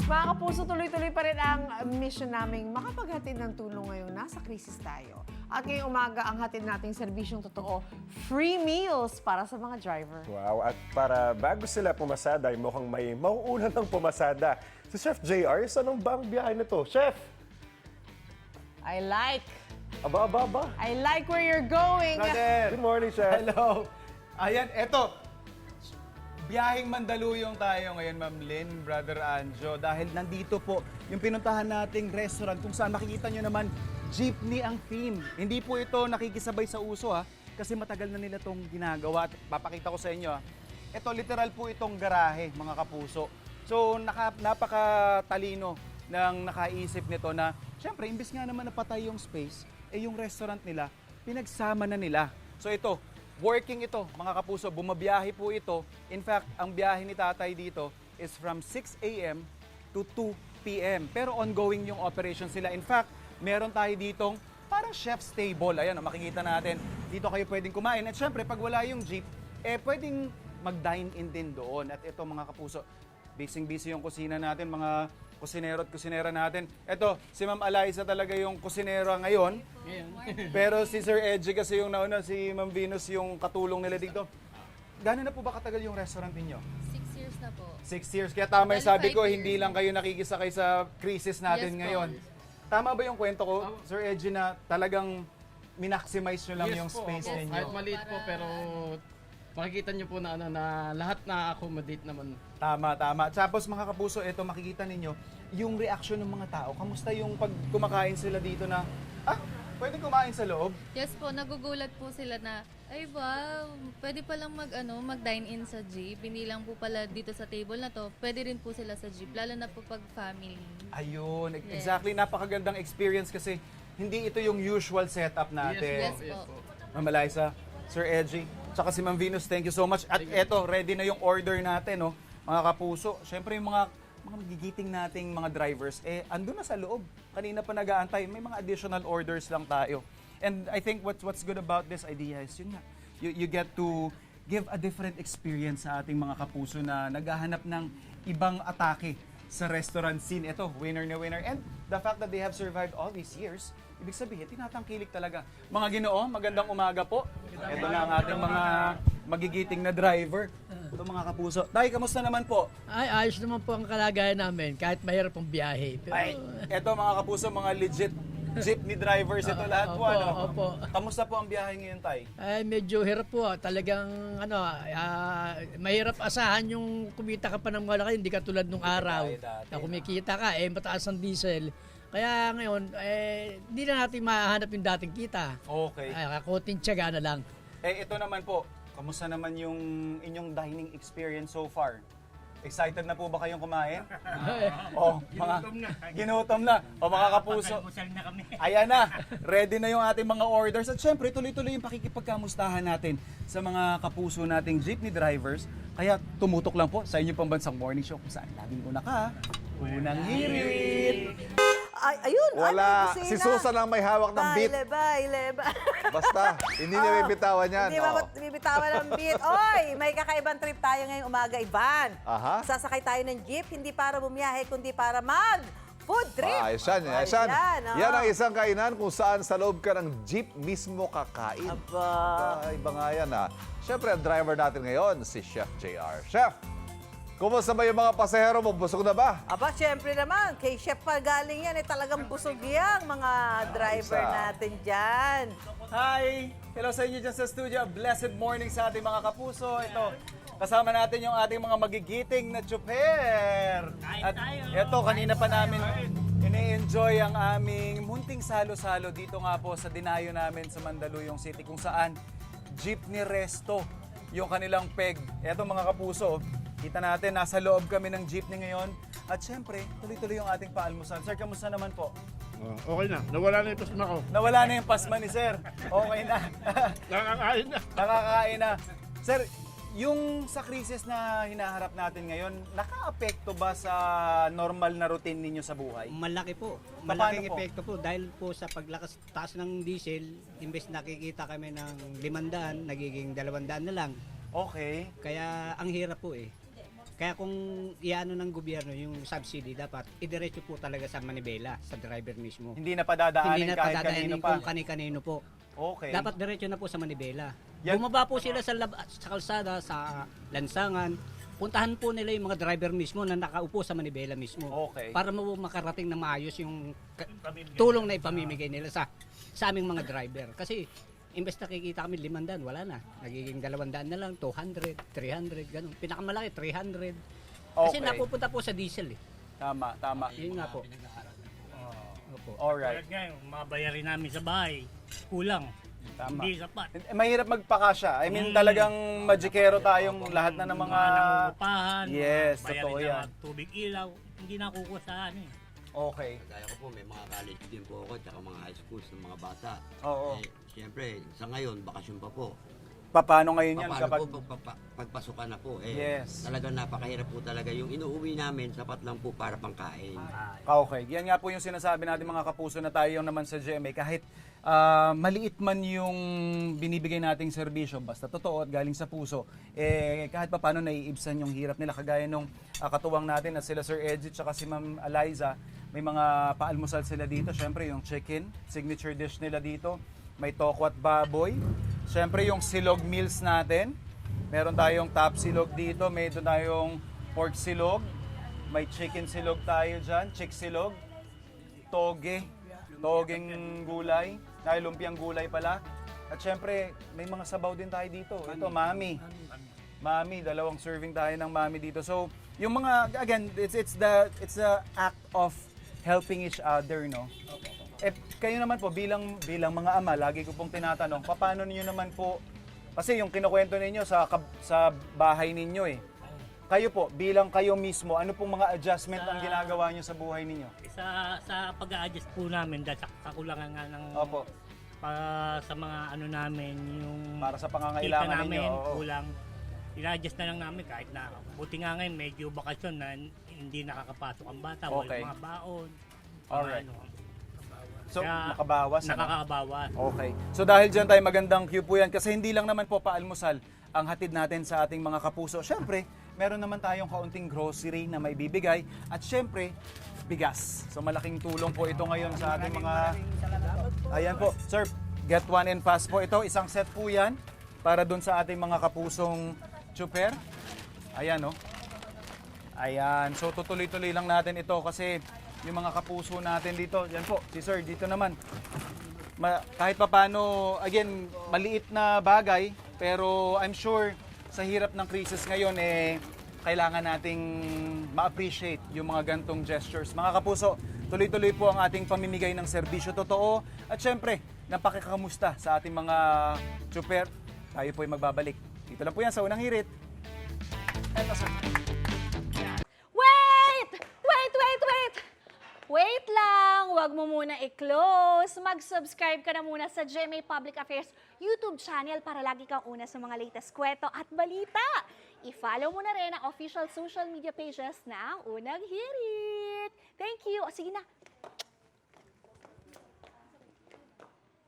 Mga kapuso, tuloy-tuloy pa rin ang mission naming makapaghatid ng tulong ngayong nasa krisis tayo. At ngayong umaga, ang hatid nating serbisyong totoo, free meals para sa mga driver. Wow, at para bago sila pumasada, ay mukhang may mauuna ng pumasada. Si Chef JR, saan ba ang biyahe na to? Chef! I like where you're going. Brother! Good morning, Chef. Hello! Ayan, eto. Biyaheng Mandaluyong tayo ngayon, Ma'am Lynn, Brother Anjo. Dahil nandito po yung pinuntahan nating restaurant kung saan makikita nyo naman, jeepney ang theme. Hindi po ito nakikisabay sa uso kasi matagal na nila itong ginagawa. At papakita ko sa inyo Ito, literal po itong garahe, mga kapuso. So, napakatalino ng nakaisip nito na, syempre, imbis nga naman napatay yung space, yung restaurant nila, pinagsama na nila. So ito, working ito, mga kapuso, bumabiyahe po ito. In fact, ang biyahe ni tatay dito is from 6 a.m. to 2 p.m. Pero ongoing yung operation sila. In fact, meron tayo ditong parang chef's table. Ayan, makikita natin. Dito kayo pwedeng kumain. At syempre, pag wala yung jeep, pwedeng mag-dine-in din doon. At ito, mga kapuso, busy-busy yung kusina natin, mga kusinero at kusinera natin. Ito, si Ma'am Eliza talaga yung kusinera ngayon. Pero si Sir Edgy kasi yung nauna, si Ma'am Venus yung katulong nila dito. Gano'n na po ba katagal yung restaurant ninyo? 6 years na po. 6 years. Kaya tama yung sabi ko, 5 years. hindi lang kayo nakikisakay sa crisis natin Yes po. ngayon. Tama ba yung kwento ko, Sir Edgy, na talagang minaximize nyo lang yung space Yes ninyo? po. Kahit maliit po, pero makikita nyo po na, na lahat na-accommodate naman. Tama, tama. Tapos mga kapuso, ito makikita ninyo, yung reaction ng mga tao. Kamusta yung pag kumakain sila dito na, pwede kumain sa loob? Yes po, nagugulat po sila na, ay wow, pwede palang mag-dine-in sa jeep. Hindi lang po pala dito sa table na to, pwede rin po sila sa jeep, lalo na po pag family. Ayun, Yes. exactly. Napakagandang experience kasi hindi ito yung usual setup natin. Yes po. Ma'am Eliza, Sir Edgy, tsaka si Ma'am Venus, thank you so much. At eto, ready na yung order natin, no? Mga kapuso. Siyempre yung mga magigiting nating mga drivers, andun na sa loob. Kanina pa nag-aantay, may mga additional orders lang tayo. And I think what's good about this idea is yun nga, you get to give a different experience sa ating mga kapuso na naghahanap ng ibang atake sa restaurant scene. Ito, winner na winner. And the fact that they have survived all these years, ibig sabihin, tinatangkilik talaga. Mga Ginoo, magandang umaga po. Ito na ang ating mga magigiting na driver. Ito mga kapuso. Tay, kamusta naman po? Ay, ayos naman po ang kalagayan namin kahit mahirap ang biyahe. Pero, Ay, ito mga kapuso, mga legit jeepney drivers ito lahat po. opo, Ano? opo. Kamusta po ang biyahe ngayon, Tay? ay medyo hirap po. Talagang mahirap asahan yung kumita ka pa ng malaki, hindi ka tulad nung araw. tayo dati, Na kumikita ka, mataas ang diesel. Kaya ngayon, hindi na natin mahanap yung dating kita. Okay. Kakuting tiyaga na lang. Ito naman po, kamusta naman yung inyong dining experience so far? Excited na po ba kayong kumain? Ginutom na. O mga kapuso. Ayan na. Ready na yung ating mga orders. At syempre, tuloy-tuloy yung pakikipagkamustahan natin sa mga kapuso nating jeepney drivers. Kaya tumutok lang po sa inyong pambansang morning show kung saan laging una ka. Unang hirit. Ay, ayun, Wala. ano, Si Susan ang may hawak ng beat. Baile. Basta, hindi niya bibitawan yan. Hindi Oo. bibitawan ng beat. Oy, may kakaibang trip tayo ngayong umaga, Ivan. Aha. Sasakay tayo ng jeep, hindi para bumiyahe, kundi para food trip. Ayos yan, ayos yan. Ayan, Yan ang isang kainan kung saan sa loob ka ng jeep mismo kakain. Aba. Iba nga yan Siyempre, ang driver natin ngayon, si Chef JR. Chef, kumusta ba yung mga pasahero mo? Busog na ba? Aba, syempre naman, kay Chef pa galing yan, talagang busog yang mga driver isa. natin dyan. Hi! Hello sa inyo dyan sa studio. Blessed morning sa ating mga kapuso. Ito, kasama natin yung ating mga magigiting na tsuper. At ito, kanina pa namin ini-enjoy ang aming munting salo-salo dito nga po sa dinayo namin sa Mandaluyong City kung saan jeepney resto yung kanilang peg. Ito mga kapuso, kita natin, nasa loob kami ng jeepney ngayon. At syempre, tuloy-tuloy yung ating paalmusal. Sir, kamusta naman po? Okay na, nawala na yung pasma ko. Nawala na yung pasma ni Sir. Okay na. Nakakain na. Nakakain na. Sir, yung sa krisis na hinaharap natin ngayon, naka-apekto ba sa normal na routine ninyo sa buhay? Malaki po. Paano Malaking po? epekto po dahil po sa paglakas taas ng diesel, imbes nakikita kami ng 500, nagiging 200 na lang. Okay. Kaya ang hirap po eh. Kaya kung iano ng gobyerno yung subsidy, dapat idiretso po talaga sa manibela, sa driver mismo. Hindi na padadaanin Hindi na kahit kanino padadaanin pa. kung kani-kanino po. Okay. Dapat diretso na po sa manibela. Yan- Bumaba po sila sa kalsada, sa lansangan. Puntahan po nila yung mga driver mismo na nakaupo sa manibela mismo. Okay. Para makarating na maayos yung tulong na ipamimigay nila sa aming mga driver. Kasi imbes na kikita kami 500, wala na. Nagiging 200 na lang, 200, 300, ganun. Pinakamalaki, 300. Kasi Okay. napupunta po sa diesel eh. Tama, tama. Yun nga po. Opo. Alright. Ngayon, mabayarin namin sa bahay, kulang. Tama. Hindi sapat. Mahirap magpakasya. I mean, talagang magikero tayong lahat na ng mga... nangungupahan, Yes, bayarin totoo ng yan. mga tubig ilaw, hindi nakukuha sa ano eh. Okay. Kaya ko po, may mga college din po ako, tsaka mga high schools ng mga bata. Oo. Siyempre, sa ngayon, bakasyon pa po. Paano ngayon yan Paano kapag... po pagpasukan na po? Yes. Talagang napakahirap po talaga. Yung inuuwi namin, sapat lang po para pangkain. Okay. Yan nga po yung sinasabi natin mga kapuso na tayo naman sa GMA. Kahit maliit man yung binibigay nating serbisyo, basta totoo at galing sa puso, kahit pa paano naiibsan yung hirap nila. Kagaya nung katuwang natin na sila Sir Edgy at si Ma'am Eliza, may mga paalmusal sila dito. Siyempre yung chicken, signature dish nila dito. May toko at baboy. Siyempre yung silog meals natin. Meron tayong top silog dito. May doon tayong pork silog. May chicken silog tayo dyan. Chick silog. Toge. Togeng gulay. Dahil lumpiang gulay pala. At siyempre, may mga sabaw din tayo dito. Ito, mami. Mami, 2 serving tayo ng mami dito. So, yung mga, again, it's the act of helping each other, no? Kayo naman po, bilang mga ama, lagi ko pong tinatanong, paano niyo naman po, kasi yung kinukwento ninyo sa bahay ninyo eh. Kayo po, bilang kayo mismo, ano pong mga adjustment ang ginagawa niyo sa buhay ninyo? Sa pag-a-adjust po namin dahil sa kakulangan nga ng Opo, sa mga ano namin, yung para sa kita pangangailangan namin, ninyo. Oo. kulang. Ina-adjust na lang namin kahit na buti nga ngayon medyo bakasyon na hindi nakakapasok ang bata, Okay. walang mga baon. Alright. Ano, So, Kaya, nakabawas. ano? nakakabawas. Okay. So dahil dyan tayo magandang cue po yan kasi hindi lang naman po paalmusal ang hatid natin sa ating mga kapuso. Siyempre, meron naman tayong kaunting grocery na may bibigay at siyempre, bigas. So malaking tulong po ito ngayon sa ating mga... Ayan po. Sir, get one and fast po ito. Isang set po yan para dun sa ating mga kapusong chuper. Ayan, no? Ayan. So tutuloy-tuloy lang natin ito kasi yung mga kapuso natin dito. Yan po, si Sir, dito naman. Kahit papano, again, maliit na bagay, pero I'm sure sa hirap ng crisis ngayon, kailangan nating ma-appreciate yung mga gantong gestures. Mga kapuso, tuloy-tuloy po ang ating pamimigay ng serbisyo totoo. At syempre, napakikamusta sa ating mga chuper. Tayo po ay magbabalik. Dito lang po yan sa Unang Hirit. Eto, sir. Wait! Wait lang! Huwag mo muna i-close. Mag-subscribe ka na muna sa GMA Public Affairs YouTube channel para lagi kang una sa mga latest kwento at balita. I-follow mo na rin ang official social media pages ng Unang Hirit. Thank you. O sige na,